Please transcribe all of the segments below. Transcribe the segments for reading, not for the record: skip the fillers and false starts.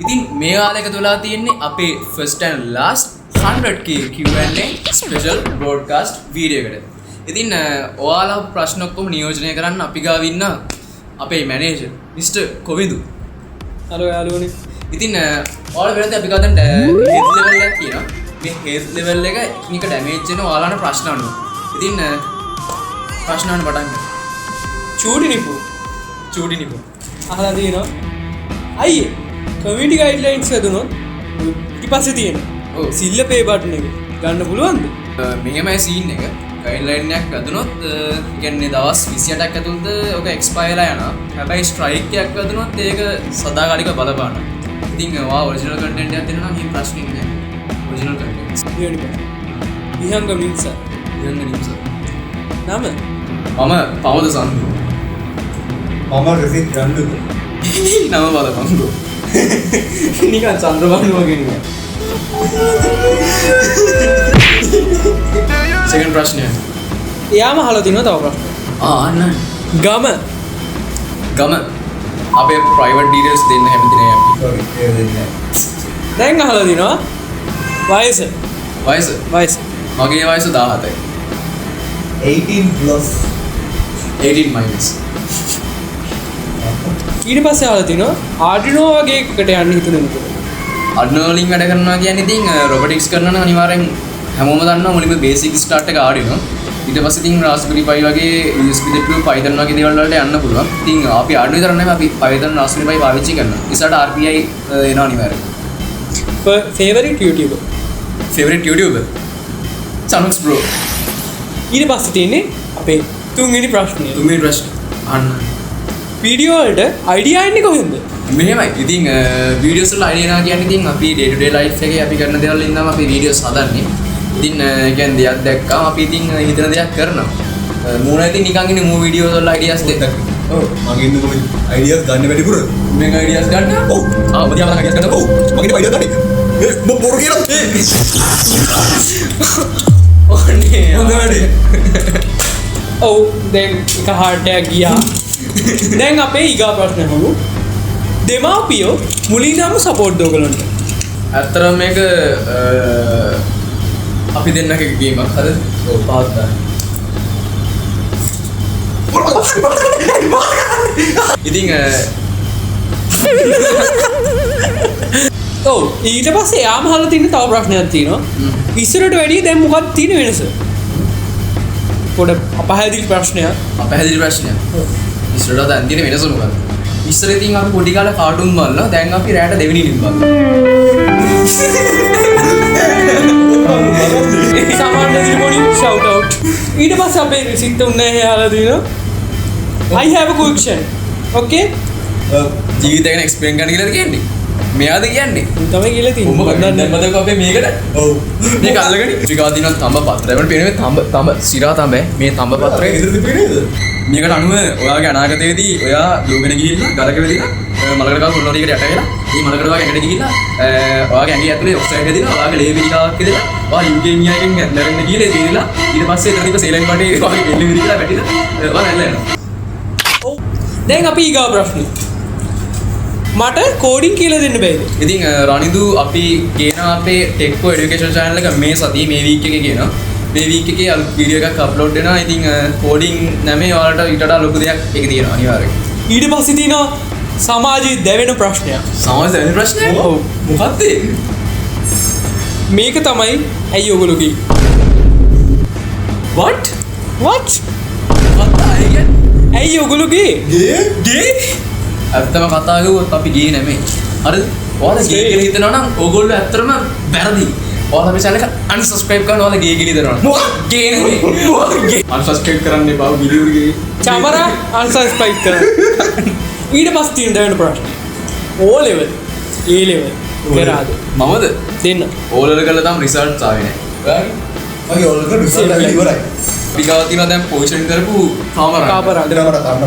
ඉතින් මේ කාලයක තුලා තියෙන්නේ අපේ first and last 100k Q&A special broadcast video එකට. ඉතින් ඔයාලා ප්‍රශ්න ඔක්කොම නියෝජනය කරන්න අපි ගාව ඉන්න අපේ මැනේජර් මිස්ටර් කොවිදු. හලෝ යාළුවනේ. ඉතින් ඔයාලා වෙනද අපි ගාතන් health level එකක් තියෙනවා. මේ health level එක නික damage වෙන ඔයාලාට ප්‍රශ්න අහනවා. ඉතින් ප්‍රශ්න අහන්න පටන් ගන්න. චූටි නිපු අහලා තියෙනවා. අයියේ කමියුනිටි ගයිඩ්ලයින්ස් හදුනොත් ඊපස්සේ තියෙන සිල්ල පේ බටන් එක ගන්න පුළුවන්ද? මෙහෙමයි සීන් එක. ගයිඩ්ලයින් එකක් හදුනොත් කියන්නේ දවස් 28ක් ඇතුළත ඔක එක්ස්පයර් යනවා. හැබැයි ස්ට්‍රයික් එකක් හදුනොත් ඒක සදාකාලික බලපානවා. ඉතින් ඔයා ඔරිජිනල් කන්ටෙන්ට් එකක් දෙනවා නම් මේ ප්‍රශ්නේ නෑ. Original contents. විහංග මින්ස. නම නම පවද සන්දු. මම රෙසිට් ගන්නද? නම බලපංගෝ. නිකන් චන්ද්‍රබානු වගේ නේ. සෙකන්ඩ් ප්‍රශ්නය. එයාම අහලා තිනවා තව ප්‍රශ්න. අන්න ගම අපේ ප්‍රයිවට් ඩීටේල්ස් දෙන්න හැමති නෑ අපි. සෝරි ඒ දෙන්නේ. දැන් අහලා තිනවා වයස. වයස මගේ වයස 17යි. 18 plus 18 minus. ඊට පස්සේ අහලා තිනවා ආඩිනෝ වගේ එකකට යන්න හිතුනේ. අඩ්නෝලින් වැඩ කරනවා කියන්නේ ඉතින් රොබොටික්ස් කරනවා නම් අනිවාර්යෙන් හැමෝම දන්නවා මුලින්ම බේසික් ස්ටාර්ට් එක ආඩිනෝ. ඊට පස්සේ ඉතින් Raspberry Pi වගේ USB දෙපළු Python වගේ දේවල් වලට යන්න පුළුවන්. ඉතින් අපි ආඩිනෝ විතර නෙමෙයි අපි Python Raspberry Pi පාවිච්චි කරනවා. ඉස්සරහට RPI එනවා අනිවාර්යෙන්. Favourite YouTuber. Chanux bro. ඊට පස්සේ තියෙන්නේ අපේ තුන්වෙනි ප්‍රශ්නය. තුන්වෙනි ප්‍රශ්න අහන්න. වීඩියෝ වලට අයිඩියා එන්නේ කොහෙන්ද? මෙහෙමයි. ඉතින් වීඩියෝස් වල අයිඩියා කියන්නේ ඉතින් අපි day to day life එකේ අපි කරන දේවල් ඉඳන්ම අපි වීඩියෝස් හදන්නේ. ඉතින් කියන්නේ දෙයක් දැක්කම අපි ඉතින් හිතන දෙයක් කරනවා. මූණ ඉතින් නිකන් ඉන්නේ මූ වීඩියෝස් වල අයිඩියාස් දෙන්න. ඔව් මගේ ඉන්න කොහේ අයිඩියාස් ගන්න වැඩිපුර. මේක අයිඩියාස් ගන්න. ඔව්. බදියාම අයිඩියාස් ගන්න. ඔව් මගේ අයිඩියා ගන්න. මම බොරු කියලා. ඕනේ. හොඳ වැඩේ. ඔව් දැන් එක හાર્ට් එකක් ගියා. දැන් අපේ ඊගා ප්‍රශ්න අහමු. දෙමාපියෝ මුලින්ම සපෝට් දෝගලන්ට. අතරම මේක අපි දෙන්නගේ ගේමක් හරිද? ඔව් පාත්තා. ඉතින් ඔව් ඊට පස්සේ යාම අහලා තියෙන තව ප්‍රශ්නයක් තියෙනවා. ඉස්සරට වැඩිය දැන් මොකක්ද තියෙන වෙනස? පොඩ අපහැදිලි ප්‍රශ්නයක්. ඉස්සරට දැන් තියෙන වෙනස මොකක්ද? ඉස්සර ඉතින් අපි පොඩි කාලේ කාටුන් බලනවා. දැන් අපි රැට දෙවෙනි නිල් බලනවා. සාමාන්‍ය දිනපොඩි shout out. ඊට පස්සේ අපේ රිසිට් උන්නේ අහලා තියෙනවා. I have a question. Okay? ජීවිතය ගැන එක්ස්ප්ලেইন කරන්න කියලාද කියන්නේ? මෙයාද කියන්නේ? තමයි කියලා තියෙන්නේ. උඹ දැම්මද අපේ මේකට? ඔව්. මේක අල්ලගෙන ත්‍රිකා දිනන තඹ පත්‍රය. මම පේන්නේ තඹ සිරා තඹ මේ තඹ පත්‍රය ඉදිරියට පිටිනේද? මේකට අනුව ඔයාගේ අනාගතයේදී ඔයා යෝගන ගිහිල්ලා ගලක වෙදිලා මලකට ගාව පොළොනේකට යට වෙලා මේ මලකට වාගේ ඇඟට ගිහිල්ලා ඔයාගේ ඇඟේ ඇතුලේ ඔක්සයිඩ් හැදිලා ඔයාගේ ලේ පිළිකාවක් හැදිලා ඔයා යුගේමියා එකෙන් නැරෙන්න ගිහලා ඒකලා ඊට පස්සේ එතනක සේලයින් බඩේ ඔයාගේ එල්ල විදිලා වැටිලා ඔයා නැල්ල යනවා. ඔව්. දැන් අපි ඊගා ප්‍රශ්නේ. මට කෝඩින් කියලා දෙන්න බෑද? ඉතින් රනිදු අපි ගේන අපේ ටෙක්කෝ এডুকেෂන් channel එක මේ සතියේ මේ වීක් එකේ ගේනවා. මේ වීක් එකේ අලුත් වීඩියෝ එකක් අප්ලෝඩ් වෙනවා. ඉතින් කෝඩින් නැමේ ඔයාලට ඊට වඩා ලොකු දෙයක් ඒක තියෙනවා අනිවාර්යයෙන්. ඊට පස්සේ තියෙනවා සමාජයේ දැවෙන ප්‍රශ්නයක්. සමාජ දැනෙන ප්‍රශ්නයක්? ඔව්. මොකක්ද ඒක? මේක තමයි ඇයි ඔයගොල්ලෝ ගියේ? what what? ඇයි ඔයගොල්ලෝ ගියේ? ගේ ඇත්තම කතා කිව්වොත් අපි ගියේ නෙමෙයි. හරිද? ඔයාලා ගේ කියලා හිතනවා නම් ඕගොල්ලෝ ඇත්තටම වැරදි. ඔයාලා මේ channel එක unsubscribe කරන්න ඔයාලා ගේ කියලා හිතනවා. මොකක් ගේ නෙමෙයි. unsubscribe කරන්න එපා වීඩියෝ එකේ. චමරා unsubscribe කරන්න. ඊට පස්සේ තියෙන දැවෙන ප්‍රශ්න. O level, A level කරාද? මමද? දෙන්න. ඕලර කළා තාම රිසල්ට්ස් ආවේ නැහැ. ඔයාගේ? මගේ ඔල්ලක රිසල්ට් එක ඉවරයි. ටිකව තියෙනවා දැන් පොසිෂන් කරපු කාමරා. කාපරා. අදට මට ගන්න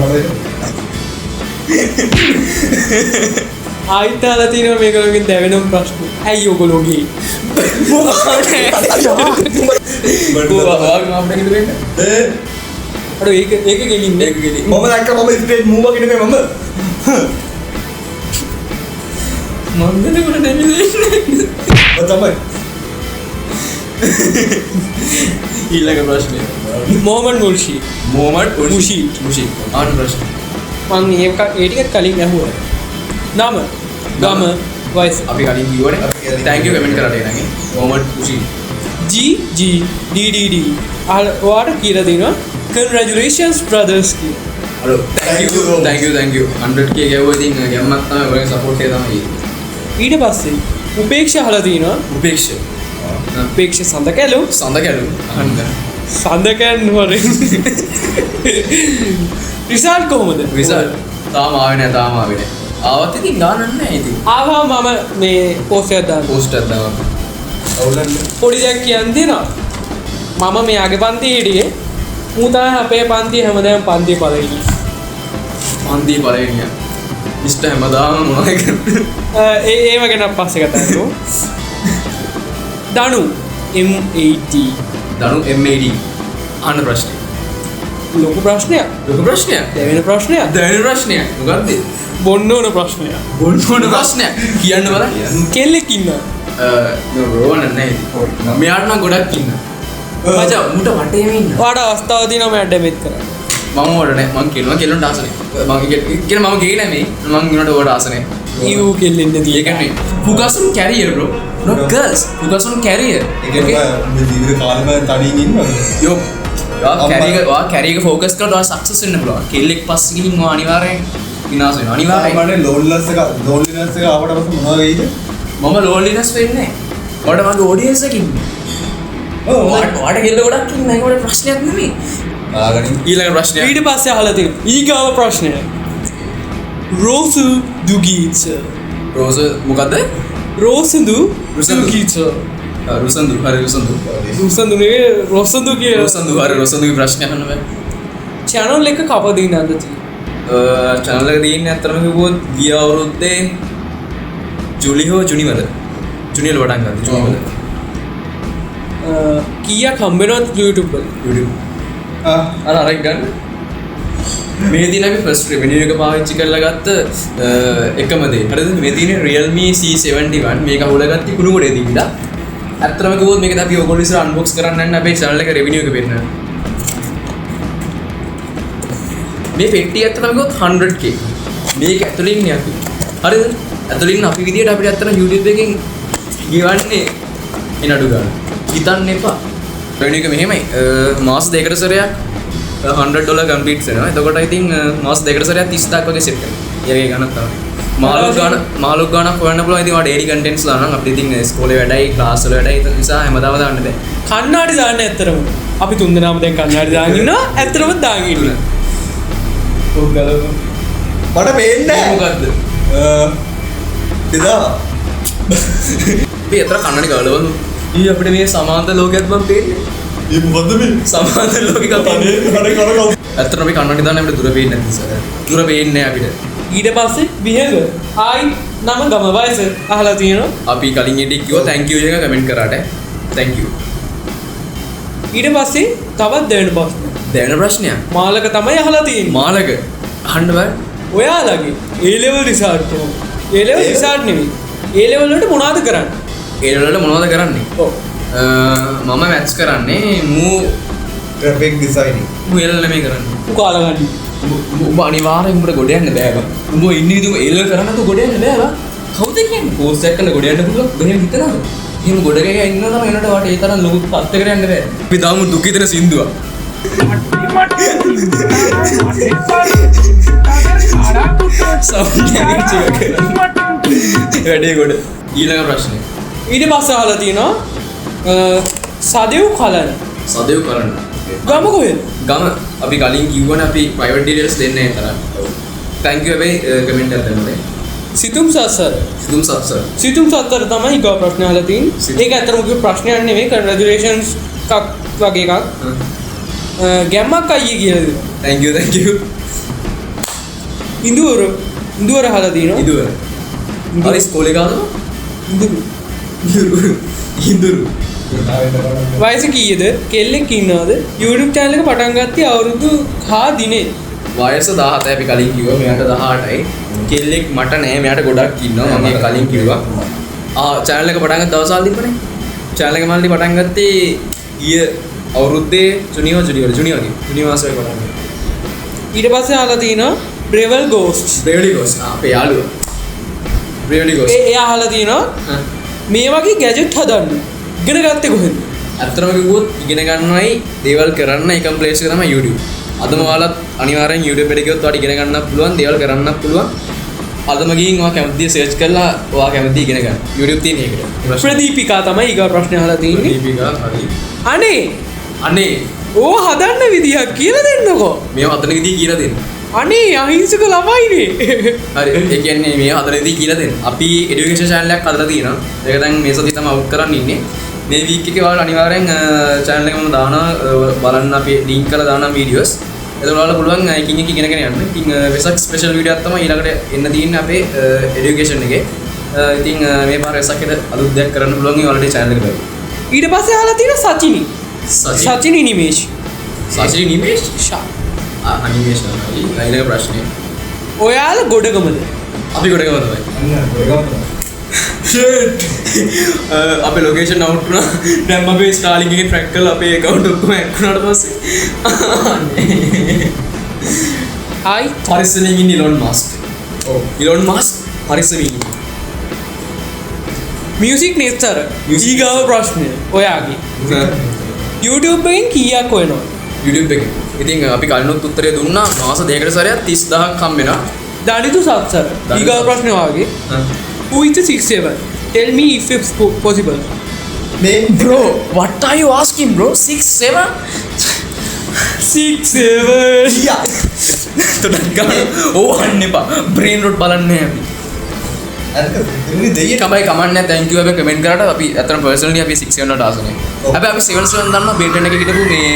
ආයිත් අහලා තියෙනවා මේකලකින් දැවෙන ප්‍රශ්න. ඇයි ඔයගොල්ලෝ ගියේ? ඔයාගේ මාප්ට කිව්ද වෙන්න? අර ඒක ගෙලින්නේ. මම දැක්ක මම ස්ට්‍රේට් මූව් එකකින් මම මන්දනකොට නැති තමයි. ඊළඟ ප්‍රශ්නය. මොහමඩ් මුර්ෂි මොහමඩ් මුෂි. මුෂි. ආන ප්‍රශ්න. මං ඒ ටිකත් කලින් ඇහුවා. නම ගම වයස අපි කලින් කිව්වනේ. thank you කමෙන්ට් කරලා එනගේ. මොහමඩ් මුෂි. GGDDD ඔයාට කියලා දෙනවා congratulations brothers කියලා. හලෝ thank you 100k ගැවුවා ඉතින් ගැම්මක් තමයි ඔයගේ සපෝට් එක තමයි. ඊට පස්සේ උපේක්ෂ අහලා තිනවා. උපේක්ෂ සඳකැලු සඳ කැලු අහන්න. සඳකැන් හොරෙන් රිසල්ට් කොහොමද? රිසල්ට් තාම ආවේ නැහැ. ආවත් ඉතින් ගානක් නැහැ ඉතින්. ආවා මම මේ පෝස්ට් එකක් දාන්න. පෝස්ට් එකක් දානවා. අවුලන්නේ. පොඩි දෙයක් කියන්න දෙනවා. මම මෙයාගේ පන්තියේ හිටියේ. මූ තමයි අපේ පන්තියේ හැමදාම පන්තියේ පළවෙනි. පන්තියේ පළවෙනිය. මිස්ටර් හැමදාම මොනවද කරන්නේ? ඒව ගැන පස්සේ කතා කරමු. දනු M80 දනු MAD අහන්න ප්‍රශ්නය. ලොකු ප්‍රශ්නයක්. ලොකු ප්‍රශ්නයක්. දෙවෙනි ප්‍රශ්නයක්. දෙවෙනි ප්‍රශ්නයක්. මොකද්ද? බොන්න ඕන ප්‍රශ්නයක්. බොන්න ඕන ප්‍රශ්නයක්. කියන්න බලන්න. කෙල්ලෙක් ඉන්නවා. රෝවන නැහැ. මෙයාට නම් ගොඩක් ඉන්න. මචං මුට වටේම ඉන්න. ඔයාට අවස්ථාව තියෙනවා මම ඩැමේජ් කරන්න. මම ඕඩ නැහැ. මං කියනවා කෙල්ලන්ට ආසනේ. මම ගේ නැහැ මං උනට ඕඩ ආසනේ. ඊව් කෙල්ලෙන්න ඒ තියෙන්නේ. කියන්නේ focus on career bro. Not girls. Focus on career. ඒක මේ ජීවිත කාලෙම තනියෙන් ඉන්නවද? යෝ කැරියක ෆෝකස් කරලා ඔයා සක්සස් වෙන්න පුළුවන්. කෙල්ලෙක් පස්සේ ගිහින් ඔයා අනිවාර්යෙන් විනාශ වෙනවා. අනිවාර්යෙන්. සාමාන්‍යයෙන් loneliness එක ආවට පස්සේ මොනවද වෙයිද? මම loneliness වෙන්නේ නැහැ. ඔයාට මගේ audience එකක් ඉන්නේ. ඔයාට කෙල්ල ගොඩක් ඉන්නේ. ඒකට ප්‍රශ්නයක් නෙමෙයි. ආගනින් ඊළඟ ප්‍රශ්නය. ඊට පස්සේ අහලා තියෙනවා. ඊගාව ප්‍රශ්නය. රෝසු දුගීච. මොකද්ද? රෝසුදු රුසඳු. දුගීච. රුසඳු. හරි රුසඳු. රෝසුදුනේ රෝසුදු කිය. රුසඳුගේ ප්‍රශ්නය අහන්න බෑ. channel එක කපදින්න අද තියෙනවා. channel එක තියෙන්නේ අත්‍තරම කිව්වොත් ගිය අවුරුද්දේ ජුලි හෝ ජුනිවල. ජුනිවල වඩන් ගත්තා. ජුනිවල. කීයක් හම්බෙනවද YouTube වල? YouTube. අරක් ගන්න. මේ දින අපි ෆස්ට් රෙවෙනියු එක පාවිච්චි කරලා ගත්ත එකම දේ. හරිද? මේ තියෙන්නේ Realme C71 මේක හොලගත්තී කුණු ගොඩේ දින්දා. අත්‍තරම කිව්වොත් මේක අපි ඔයගොල්ලෝ ඉස්සර අන්බොක්ස් කරන්න යන්න අපේ channel එක රෙවෙනියු එක පෙන්නන්න. මේ පෙට්ටිය අත්‍තරම කිව්වොත් 100k. මේක ඇතුළේ ඉන්නේ අපි. හරිද? ඇතුළේ ඉන්න අපි විදියට අපිට අත්‍තරම YouTube එකෙන් ගෙවන්නේ එනඩු ගන්න. හිතන්න එපා. රෙවෙනියු එක මෙහෙමයි. මාස දෙකකට සැරයක් $100 කම්ප්ලීට් වෙනවා. එතකොට ඉතින් මාස දෙකකට සැරයක් 30000ක් වගේ සෙට් කරනවා. ඒකේ ගණන් තමයි. මාළුක් ගානක් හොයන්න පුළුවන්. ඉතින් ඔය ඩේලි කන්ටෙන්ට්ස් දානවා. අපිට ඉතින් ඉස්කෝලේ වැඩයි, ක්ලාස් වල වැඩයි. ඒ නිසා හැමදාම දාන්න බෑ. කන්නාඩි දාන්න ඇත්තරම. අපි තුන්දෙනාම දැන් කන්නාඩි දාගෙන ඉන්නවා. ඇත්තරම දාගෙන ඉන්නවා. මට පේන්නේ මොකද්ද? එදා අපි අතර කන්නඩි ගලවලු. ඊ අපිට මේ සමාන්තර ලෝකයක් බම් පේන්නේ. මේ මොකද්ද මේ? සමාන්තර ලෝකයක් අනේ අනේ කරගමු. ඇත්තටම අපි කන්නඩි දාන්න අපිට දුර පේන්නේ නැති නිසා. දුර පේන්නේ අපිට. ඊට පස්සේ විහඟ ආයි නම ගම වයස අහලා තියෙනවා. අපි කලින් එඩික් කිව්වා thank you එක කමෙන්ට් කරාට. thank you. ඊට පස්සේ තවත් දෙවෙනි ප්‍රශ්න. දැනෙන ප්‍රශ්නයක්. මාලක තමයි අහලා තියෙන්නේ. මාළක අහන්න බෑ. ඔයාලගේ A level result කොහොමද? A level result නෙමෙයි. A level වලට මොනවද කරන්නේ? ඒ වල මොනවද කරන්නේ? ඔව්. මම මැත්ස් කරන්නේ graphic designing. එල් නෙමෙයි කරන්නේ. උකාලා ගන්න. උඹ අනිවාර්යෙන් උඹට ගොඩ යන්න බෑ බං. උඹ ඉන්නේ විදිහම එල් කරන්න තු ගොඩ යන්න බෑ බං. කවුද කියන්නේ? පෝස්ට් එකක් කරලා ගොඩ යන්න පුළුවන්. ගහෙන් හිතනවද? එහෙම ගොඩ ගෑ ඉන්නවා තමයි එනට වට ඒ තරම් ලොකු පත්තකට යන්න බෑ. අපි දාමු දුක හිතෙන සින්දුවක්. වැඩේ ගොඩ. ඊළඟ ප්‍රශ්නේ. ඊට පස්සේ අහලා තියෙනවා සදෙව් කලන. සදෙව් කරන්න. ගම කොහෙද? ගම අපි කලින් කිව්වනේ අපි ප්‍රයිවට් ඩීටේල්ස් දෙන්නේ නැහැ තරම්. thank you හැබැයි කමෙන්ට් එකක් දෙන්න. සිතුම් සසර. සිතුම් සතර තමයි ඊගා ප්‍රශ්න අහලා තියෙන්නේ. ඒක ඇත්තටම කිව්ව ප්‍රශ්නයක් නෙමෙයි. congratulations එකක් වගේ එකක්. ගැම්මක් අයියේ කියලා දෙනවා. thank you. ඉඳුවර අහලා තියෙනවා. ඉදුවර. හරි ඉස්කෝලේ ගානද? ඉඳුරු. වයස කීයද? කෙල්ලෙක් ඉන්නවද? YouTube channel එක පටන් ගත්තේ අවුරුදු 6 දිනේ. වයස 17 අපි කලින් කිව්වා මෙයාට 18යි. කෙල්ලෙක් මට නෑ මෙයාට ගොඩක් ඉන්නවා මම කලින් කිව්වා. channel එක පටන් ගත්ත දවසල් තිබ්බනේ. channel එක මල්ලි පටන් ගත්තේ ඊය අවුරුද්දේ ජුනි මාසෙක පටන් ගත්තා. ඊට පස්සේ අහලා තිනවා Breville Ghosts. Bravely Ghost අපේ යාළුවා. Bravely Ghost. එයා අහලා තිනවා මේ වගේ ගැජට් හදන්න ඉගෙන ගත්තේ කොහෙන්ද? ඇත්තටම කිව්වොත් ඉගෙන ගන්නවයි දේවල් කරන්න එකම ප්ලේස් එක තමයි YouTube. අදම ඔයාලත් අනිවාර්යෙන් YouTube එකට ගියොත් ඔයාලට ඉගෙන ගන්නත් පුළුවන් දේවල් කරන්නත් පුළුවන්. අදම ගිහින් ඔයා කැමති දේ සර්ච් කරලා ඔයා කැමති ඉගෙන ගන්න. YouTube තියෙන එකට. ප්‍රදීපිකා තමයි ඊගා ප්‍රශ්නේ අහලා තියෙන්නේ. දීපිකා හරි. අනේ ඕ හදන්න විදියක් කියලා දෙන්නකෝ. මේව හදන විදිය කියලා දෙන්න. අනේ අහිංසක ළමයිනේ. හරි ඒ කියන්නේ මේ හදන විදිය කියලා දෙන්න. අපි এডুকেෂන් channel එකක් හදලා තියෙනවා. ඒක දැන් මේ සතිය තමයි අවුට් කරන්න ඉන්නේ. මේ වීක් එකේ ඔයාලා අනිවාර්යෙන් channel එකම දානවා බලන්න අපි link කරලා දානවා videos. එතකොට ඔයාලා පුළුවන් එකින් එක ඉගෙනගෙන යන්න. ඉතින් වෙසක් ස්පෙෂල් වීඩියෝ එකක් තමයි ඊළඟට එන්න තියෙන්නේ අපේ এডুকেෂන් එකේ. ඉතින් මේ පාර වෙසක්කට අලුත් දෙයක් කරන්න පුළුවන් ඒ ඔයාලට channel එක බලන්න. ඊට පස්සේ අහලා තියෙන සචිනි. සචිනි නිමේෂ්. සචිනි නිමේෂ් අනිමේෂන් හරි. ඊළඟ ප්‍රශ්නේ. ඔයාලා ගොඩගමද? අපි ගොඩගම තමයි. Shit. අපේ ලොකේෂන් අවුට් වුණා. දැන් අපි ස්ටාර්ලින්ක් එකේ ට්‍රැක් කරලා අපේ account ඔක්කොම හැක් වුණාට පස්සේ හයි පරිස්සමෙන් ඉන්න ඉලොන් මස්ක්. ඔව්. ඉලොන් මස්ක් පරිස්සමෙන් ඉන්න. මියුසික් නෙස්තර. ඊගාව ප්‍රශ්නය ඔයාගේ. YouTube එකෙන් කීයක් වෙනවද? YouTube එකේ. ඉතින් අපි කලිනුත් උත්තරය දුන්නා මාස දෙකකට සැරයක් 30000ක් හම්බ වෙනවා. දනිතු සත්සර. ඊගාව ප්‍රශ්නය වාගේ. Who is the 6'7"? Tell me if it's possible. Bro, what are you asking, bro? 6'7"? 6'7". Yeah. අන්න එපා. brain rot බලන්නේ අපි. කමයි කමන්නේ thank you අපි කමෙන්ට් කරාට අපි අතන personally අපි 6'7" වලට ආසනේ. හැබැයි අපි 7'7" දන්නවා Ben 10 එකේ හිටපු මේ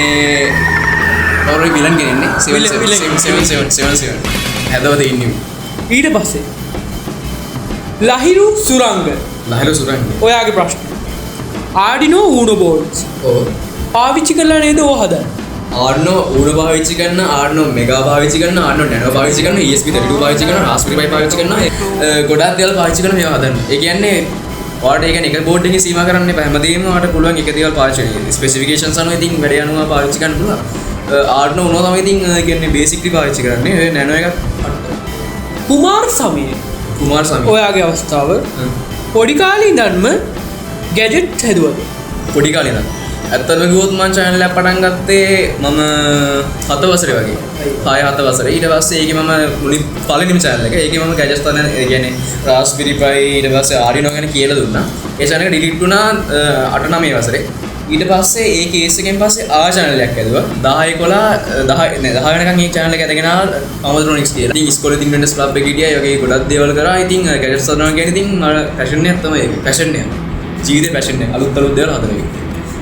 කවුරුයි විලන් කෙනෙන්නේ 7'7". හැදවද ඉන්නේ. ඊට පස්සේ ලහිරු සුරංග. ඔයාගේ ප්‍රශ්න. Arduino Uno boards. ඔව්. පාවිච්චි කරලා නේද ඕව හදන්නේ? Arduino Uno පාවිච්චි කරන, Arduino Mega පාවිච්චි කරන, Arduino Nano පාවිච්චි කරන, ESP32 පාවිච්චි කරන, Raspberry Pi පාවිච්චි කරන, ගොඩාක් දේවල් පාවිච්චි කරන මේවා හදන්නේ. ඒ කියන්නේ ඔයාලට ඒ කියන්නේ එක බෝඩ් එකකින් සීමා කරන්න එපා. හැමදේම ඔයාලට පුළුවන් එක දේවල් පාවිච්චි කරන්න. ස්පෙસિෆිකේෂන්ස් අනුව ඉතින් වැඩ යනවා පාවිච්චි කරන්න පුළුවන්. Arduino Uno තමයි ඉතින් කියන්නේ බේසික්ලි පාවිච්චි කරන්නේ. ඔය Nano එකත් කුමාර් සමීර. ඔයාගේ අවස්ථාව. පොඩි කාලේ ඉඳන්ම ගැජට් හැදුවද? පොඩි කාලේ ඉඳන්. ඇත්තටම කිව්වොත් මම channel එක පටන් ගත්තේ මම 7 වසරේ වගේ. 6-7 වසරේ. ඊට පස්සේ ඒකේ මම මුලින් පළවෙනිම channel එක. ඒකේ මම gadgets තමයි ඒ කියන්නේ Raspberry Pi ඊට පස්සේ Arduino ගැන කියලා දුන්නා. ඒ channel එක delete වුණා 8-9 වසරේ. ඊට පස්සේ ඒ කේස් එකෙන් පස්සේ channel එකක් ඇදුවා 10 වෙනකන් මේ channel එක ඇදගෙන Amatronics කියලා. ඉතින් ඉස්කෝලේ ඉතින් Windows Club එකේ හිටියා. ඒ වගේ ගොඩක් දේවල් කරා. ඉතින් gadgets හදනවා කියන්නේ ඉතින් මට passion එකක් තමයි ඒක. passion එක. ජීවිතේ passion එක. අලුත් දේවල් හදන එක.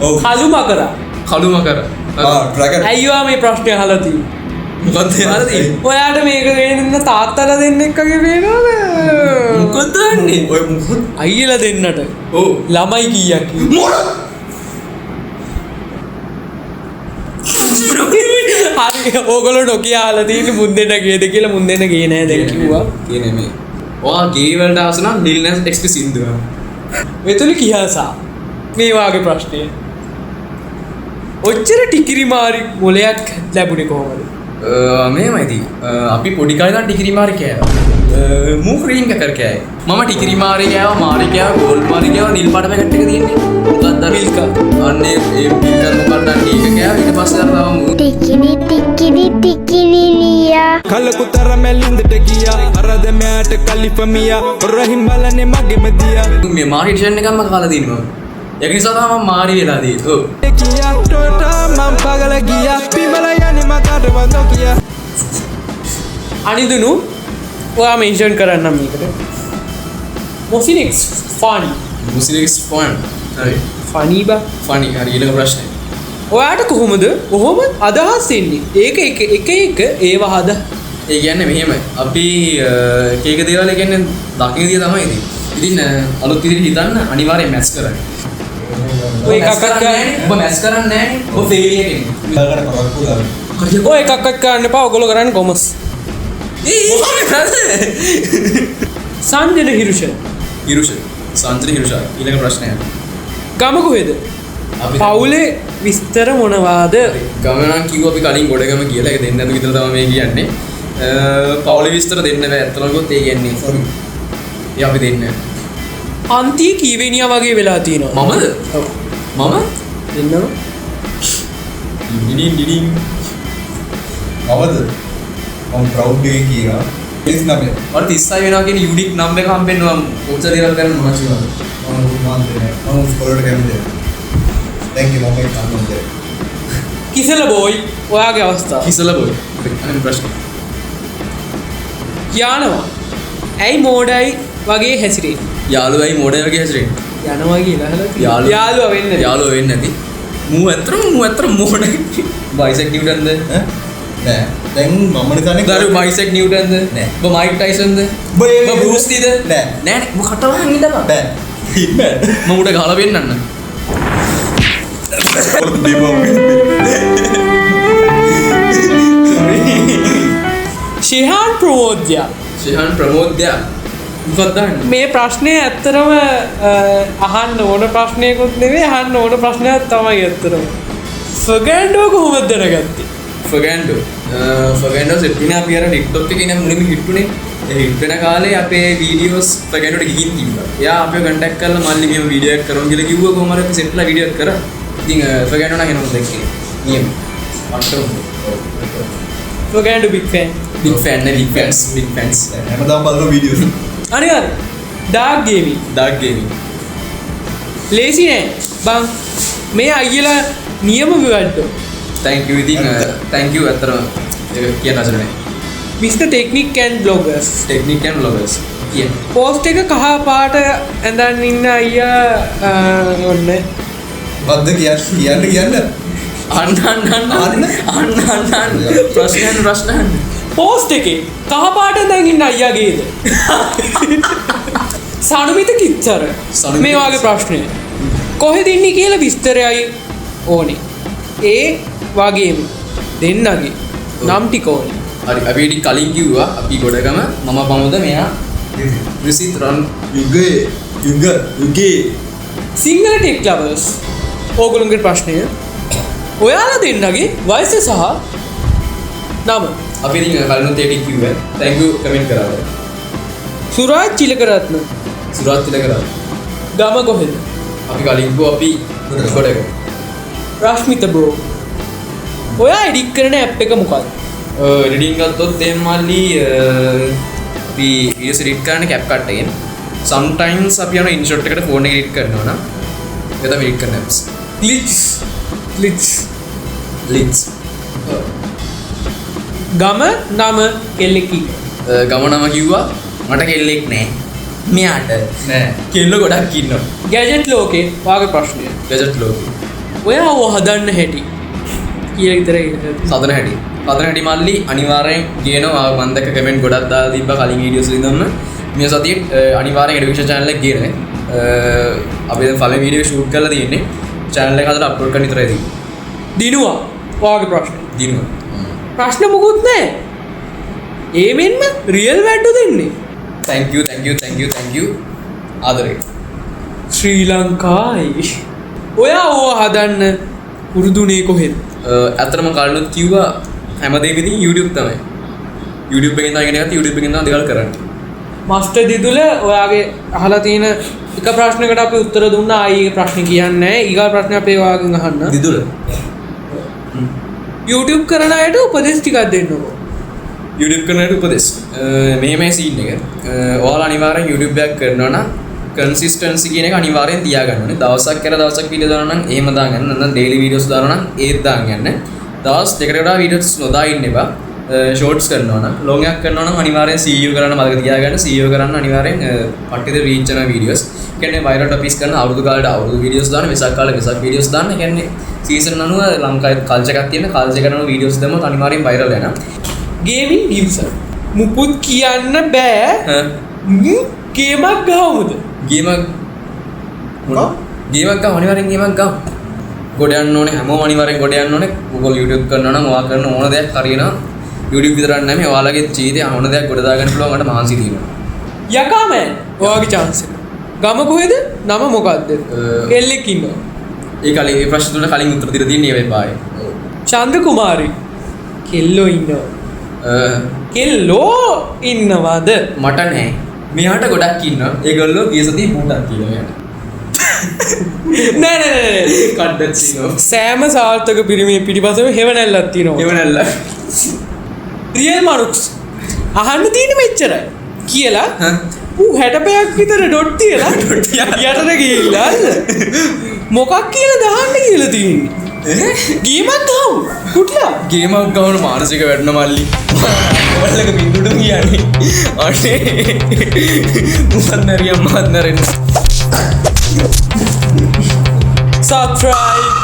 ඔව්. කළුමකර. Dragon. අයියෝ මේ ප්‍රශ්නේ අහලා තියෙන්නේ. මොකක්ද අහලා තියෙන්නේ? ඔයාට මේක දෙන්න තාත්තලා දෙන්නෙක් වගේ පේනවද? මොකද දන්නේ? ඔය මොකද? අයියලා දෙන්නට. ඔව්. ළමයි කීයක් මොන? හරි ඕගොල්ලෝ නොකිය අහලා තියෙන්නේ මුන් දෙන්න ගේද කියලා මුන් දෙන්න ගේ නෑ දැන් කිව්වා. කියන්නේ මේ. ඔයා ගේ වලට ආස නම් Lil Nas X සින්දුව. මෙතන කියසා මේ වාගේ ප්‍රශ්නය. ඔච්චර ටිකිරි මාරි මොලයක් ලැබුණේ කොහොමද? මේමයිති. අපි පොඩි කාලේ ඉඳන් ටිකිරි මාරි කෑවා. මූ ක්‍රීම් කකර් කෑවේ. මම ටිකිරි මාරි කෑවා, මාරි කෑවා, ගෝල්ඩ් මාරි කෑවා, නිල් පාට පැකට් එක තියෙන්නේ. මොකක්ද මිල්කා? අන්නේ ඒ මිල්කා මොකක්ද අන්නේ ඒක කෑවා. ඊට පස්සේ අර ටිකිරි ලියා කලකුතර මැලින්දට ගියා අරද මෑට කලිෆමියා රහිම් බලන්නේ මගෙම දියා මේ මාරි ඩිසයින් එකක්ම කාලා දිනවා. ඒක නිසා තමයි මම මාරි වෙලා තියෙන්නේ. ඔව්. කියා ටෝටා මම පගල ගියා පිමල යන්නේ මතට වඳෝ කියා අනිදුනු ඔයා මෙන්ෂන් කරන්නම් මේකට. මොසිනෙක්ස් ෆන්. මුසිලික්ස් ෆන්. හරි. ෆනී බා. ෆනි. හරි ඊළඟ ප්‍රශ්නේ. ඔයාට කොහොමද කොහොම අදහස් එන්නේ? ඒක එක ඒව හද. ඒ කියන්නේ මෙහෙමයි. අපි එක දේවල් කියන්නේ දකින්න දිය තමයි ඉතින්. ඉතින් අලුත් විදිහට හිතන්න අනිවාර්යෙන් මැච් කරන්න. ඔය එකක් ගන්න. ඔබ මැච් කරන්නේ නැහැ නේ. ඔබ ෆේලියර් කෙනෙක්. ඔය එකක්වත් කරන්න එපා ඔයගොල්ලෝ කරන්නේ කොමර්ස්. සංජන හිරුෂ හිරුෂ සංජන හිරුෂ ඊළඟ ප්‍රශ්නය. ගම කොහෙද? පවුලේ විස්තර මොනවාද? ගම නම් කිව්වා අපි කලින් ගොඩගම කියලා. ඒක දෙන්න නේද කියලා තමයි මේ කියන්නේ. පවුලේ විස්තර දෙන්න බෑ. ඇත්තටම කිව්වොත් ඒ කියන්නේ සෝරි. ඒ අපි දෙන්නේ. අන්ති කීවෙනියා වගේ වෙලා තියෙනවා. මමද? ඔව්. මම දෙන්නම ඩිඩින් අවද මම ප්‍රවුඩ් එකේ කියනවා 39 මට 36 වෙනවා කියන යුනික් නම් එක හම්බෙන්න මම කොච්චර දේවල් කරන්න මොනවද කියලා. මම දෙන්නේ මම ස්කෝලට කැමතියි thank you මම ඒක අහන්නේ කිසල බෝයි ඔයාගේ අවස්ථාව. කිසල බොයි. අනිත් ප්‍රශ්න. යනවා. ඇයි මෝඩයි වගේ හැසිරෙන්නේ? යාළුවයි මෝඩය වගේ හැසිරෙන්නේ. යනවා කියලා අහලා යාළුවා වෙන්න. යාළුවා වෙන්නේ නැති. මූ ඇත්තටම මෝඩයි. බයිසෙක් නිව්ටන්ද? නෑ දැන් මම නිකන්නේ ගරු බයිසෙක් නිව්ටන්ද? නෑ. ඔබ මයික් ටයිසන්ද? ඔබ ඒ- ඔබ බෲස් ලීද? නෑ. නෑ ඔබ කටවහන් ඉඳපන්. බෑ ඉන්න මම උඩ ගහලා වෙන්නන්න. ශිහාන් ප්‍රමෝද්‍යා ශිහාන් ප්‍රමෝද්‍යා මොකක්ද දන්නේ? මේ ප්‍රශ්නේ ඇත්තරම අහන්න ඕන ප්‍රශ්නයකුත් නෙවෙයි අහන්න ඕන ප්‍රශ්නයක් තමයි ඇත්තරම. ෆර්ගැන්ඩෝ කොහොමද දැනගත්තේ? ෆර්ගැන්ඩෝ සෙට් වුණේ අපි අර TikTok එකේ ඉන්න මුලින්ම හිට් වුණේ. ඒ හිට් වෙන කාලේ අපේ වීඩියෝස් ෆර්ගැන්ඩෝට ගිහින් තිබ්බා. එයා අපිව කන්ටැක්ට් කරලා මල්ලි මෙහෙම වීඩියෝ එකක් කරමු කියලා කිව්වා. කොහොම හරි අපි සෙට්ලා වීඩියෝ එකක් කරා. ඉතින් ෆර්ගැන්ඩෝ නම් එනවා දැක්කේ. නියම. අට්ටම. ෆර්ගැන්ඩෝ big fan. big fans. හැමදාම බලන වීඩියෝස් අනිවාර්ය. Dark gaming. dark gaming. ලේසි නෑ. බං මේ අයියලා නියම විවඩ්ඩෝ. thank you ඉතින් thank you අතරම ඒක කියන අසර නෑ. Mr. Technic and Bloggers. technique and bloggers. කියන. පෝස්ට් එක කහ පාට ඇඳන් ඉන්න අයියා ඔන්න බද්ද කියන්න අන්න ප්‍රශ්න පෝස්ට් එකේ කහ පාට ඇඳන් ඉන්න අයියාගේද? සනුමිත කිච්චර සනුමිත මේ වගේ ප්‍රශ්නය කොහෙද ඉන්නේ කියලා විස්තරයයි ඕනේ. ඒ වගේම දෙන්නගේ නම් ටික ඕනේ. හරි අපි ඉතින් කලින් කිව්වා අපි ගොඩගම මම පමුද මෙයා විසිත් රන් යුගයේ සිංහල ටෙක් ලවර්ස් ඕගොල්ලන්ගේ ප්‍රශ්නය ඔයාලා දෙන්නගේ වයස සහ නම. අපි ඉතින් කලිනුත් ඒක කිව්වා. thank you කමෙන්ට් කරලා. සුරාජ් චිලකරත්න සුරාත් තිලකරා. ගම කොහෙද? අපි කලින් කිව්වා අපි ගොඩගම. රශ්මිත බ්‍රෝ ඔයා එඩිට් කරන ඇප් එක මොකක්ද? එඩිටින් ගත්තොත් දැන් මල්ලි අපි වීඩියෝස් එඩිට් කරන CapCut එකෙන් sometimes අපි යන InShot එකට ෆෝන් එක එඩිට් කරනවා නම් ඒක තමයි එඩිට් කරන apps. glitch ගම නම කෙල්ලෙකි ගම නම කිව්වා මට කෙල්ලෙක් නෑ. මෙයාට නෑ. කෙල්ල ගොඩක් ඉන්නවා. ගැජට් ලෝකේ වාගේ ප්‍රශ්නය ගැජට් ලෝකේ. ඔයා ඕව හදන්න හැටි කියලා විතරයි සදන හැටි මල්ලි අනිවාර්යෙන් ගේනවා. මම දැක්ක කමෙන්ට් ගොඩක් දාලා තිබ්බා කලින් වීඩියෝස් වලින්ම. මේ සතියේ අනිවාර්යෙන් එඩිවිෂන් channel එක ගේනවා. අපි දැන් පළවෙනි වීඩියෝ ෂූට් කරලා තියෙන්නේ. channel එක හදලා අප්ලෝඩ් කරන්න විතරයි තියෙන්නේ. දිනුවා වාගේ ප්‍රශ්න දිනුවා. ප්‍රශ්න මොකුත් නැහැ. ඒ මෙන්ම රියල් වැට්ටු දෙන්නේ. thank you ආදරේ. ශ්‍රී ලංකායි ඔයා ඕව හදන්න උරුදුනේ කොහෙද? ඇත්තටම කලිනුත් කිව්වා හැමදේම ඉතින් YouTube තමයි. YouTube එකෙන් තමයි ඉගෙන ගත්තේ. YouTube එකෙන් තමයි දේවල් කරන්නේ. මාස්ටර් දිදුල ඔයාගේ අහලා තියෙන එක ප්‍රශ්නයකට අපි උත්තර දුන්නා. ආයේ ඒ ප්‍රශ්නේ කියන්නේ නැහැ. ඊගා ප්‍රශ්නේ අපි ඔයාගෙන් අහන්න. දිදුල. YouTube කරන අයට උපදෙස් ටිකක් දෙන්නකෝ. YouTube කරනට උපදෙස්. මෙහෙමයි සීන් එක. ඔයාලා අනිවාර්යෙන් YouTube එකක් කරනවා නම් consistency කියන එක අනිවාර්යෙන් තියාගන්න ඕනේ. දවසක් කර දවසක් වීඩියෝ දානවා නම් එහෙම දාගන්න. නැත්නම් daily videos දානවා නම් ඒත් දාගන්න. දවස් දෙකකට වඩා videos නොදා ඉන්න එපා. shorts කරනවා නම් long එකක් කරනවා නම් අනිවාර්යෙන් CEO කරන්න මතක තියාගන්න. CEO කරන්න අනිවාර්යෙන් පට්ටිද reach කරන videos. කියන්නේ viral topics කරන අවුරුදු කාලේට අවුරුදු videos දාන්න, වෙසක් කාලේ වෙසක් videos දාන්න. කියන්නේ season අනුව ලංකාවේ culture එකක් තියෙන culture කරන videos දැම්මොත් අනිවාර්යෙන් viral වෙනවා. ගේමින් නිව්සර් මුකුත් කියන්න බෑ. ගේමක් ගහමුද? ගේමක් ගාව අනිවාර්යෙන් ගේමක් ගාව. ගොඩ යන්න ඕනේ හැමෝම අනිවාර්යෙන් ගොඩ යන්න ඕනේ Google YouTube කරනවා නම් ඔයා කරන ඕන දෙයක් හරියනවා YouTube විතරක් නෙමෙයි ඔයාලගේ ජීවිතේ ඕන දෙයක් ගොඩ දාගන්න පුළුවන් මට මහන්සි තියෙනවා යකා මෑන් ඔයාගේ chance එක ගම කොහෙද නම මොකද්ද කෙල්ලෙක් ඉන්නවා ඒ කලින් ඒ ප්‍රශ්න තුන කලින් උත්තර දීලා තියෙන්නේ ඒ වෙබ්බායේ චන්ද්‍ර කුමාරි කෙල්ලෝ ඉන්නවා කෙල්ලෝ ඉන්නවද මට නෑ මෙයාට ගොඩක් ඉන්නවා ඒගොල්ලෝ ගිය සතියේ බූටක් කියලා එයාට නෑ කඩක් තියෙනවා සෑම සාර්ථක පිරිමේ පිටිපස්සෙම හෙවණැල්ලක් තියෙනවා ඒව නැල්ල රියල් මනුක්ස් අහන්න තියෙන මෙච්චරයි කියලා ඌ 60 පැයක් විතර ඩොට් තියලා යටට ගිහිල්ලා මොකක් කියලා දාන්න කියලා තියෙන්නේ ගේමක් ගහමු කුටලා ගේමක් ගවන මානසික වැඩන මල්ලි ඔයාලක බින්දුඩුම් කියන්නේ අනේ මුසන්නරියම් මහත්නරෙන්න subscribe